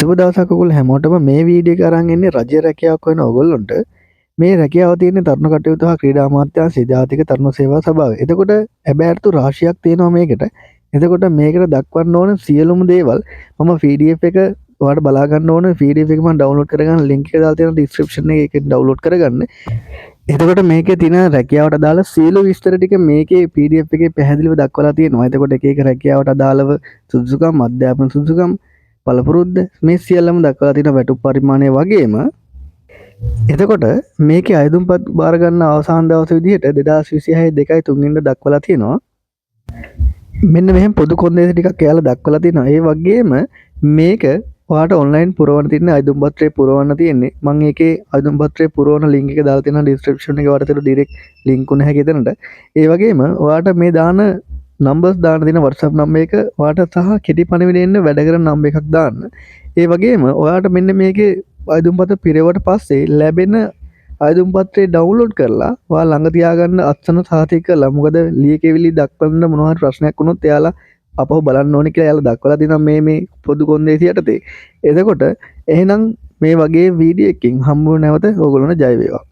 සුබ දවසක් ඔයගොල්ලෝ හැමෝටම මේ වීඩියෝ එක අරන් ඉන්නේ රජය රැකියාවක් වෙන ඔයගොල්ලන්ට මේ රැකියාව තියෙන්නේ තරුණ කටයුතු හා ක්‍රීඩා අමාත්‍යාංශයේ ජාතික තරුණ සේවා සභාවේ. එතකොට හැබැයි රාශියක් තියෙනවා මේකට. එතකොට මේකට දක්වන්න ඕන සියලුම දේවල් මම PDF එක ඔයාලට බලා ගන්න ඕන PDF එක මම ඩවුන්ලෝඩ් කරගන්න ලින්ක් එක දාලා තියෙනවා ඩිස්ක්‍රිප්ෂන් එකේ ඒක ඩවුන්ලෝඩ් කරගන්න. එතකොට මේකේ තියෙන රැකියාවට අදාළ සියලු විස්තර ටික මේකේ PDF එකේ පැහැදිලිව දක්වලා තියෙනවා. එතකොට එක එක රැකියාවට අදාළව සුදුසුකම් අධ්‍යාපන සුදුසුකම් පළපුරුද්ද මේ සියල්ලම දක්වලා තියෙන වැටුප් පරිමාණය වගේම එතකොට මේකේ අයදුම්පත් බාර ගන්න අවසාන දවස විදිහට 2026 2/3 වෙනිදා දක්වලා තියෙනවා. මෙන්න මෙහෙම පොදු කොන්දේසි ටිකක් එයාලා දක්වලා තියෙනවා. ඒ වගේම මේක ඔයාලට ඔන්ලයින් පුරවන්න තියෙන අයදුම් පත්‍රය පුරවන්න තියෙන්නේ. මම ඒකේ අයදුම් පත්‍රය පුරවන ලින්ක් එක දාලා තියෙනවා ඩිස්ක්‍රිප්ෂන් එකේ ඔයාලට ඩිරෙක්ට් ලින්ක් උන හැකි එතනට. ඒ වගේම ඔයාලට මේ දාන නම්බර්ස් දාන්න තියෙන WhatsApp නම්බර එක ඔයාලට සහ කෙටි පණිවිඩය එන්න වැඩ කරන නම්බර එකක් දාන්න. ඒ වගේම ඔයාලට මෙන්න මේකේ අයදුම් පත්‍ර පිරෙවට පස්සේ ලැබෙන අයදුම් පත්‍රය ඩවුන්ලෝඩ් කරලා ඔයාලා ළඟ තියාගන්න අත්සන සාතික කරලා මොකද ලියකෙවිලි දක්වන්න මොනවා හරි ප්‍රශ්නයක් වුණොත් එයාලා අපහු බලන්න ඕනේ කියලා එයාලා දක්වලා තියෙනවා මේ පොදු කොන්දේසි යටතේ. එතකොට එහෙනම් මේ වගේ වීඩියෝ එකකින් හම්බ නැවත ඕගොල්ලන්ට ජය වේවා.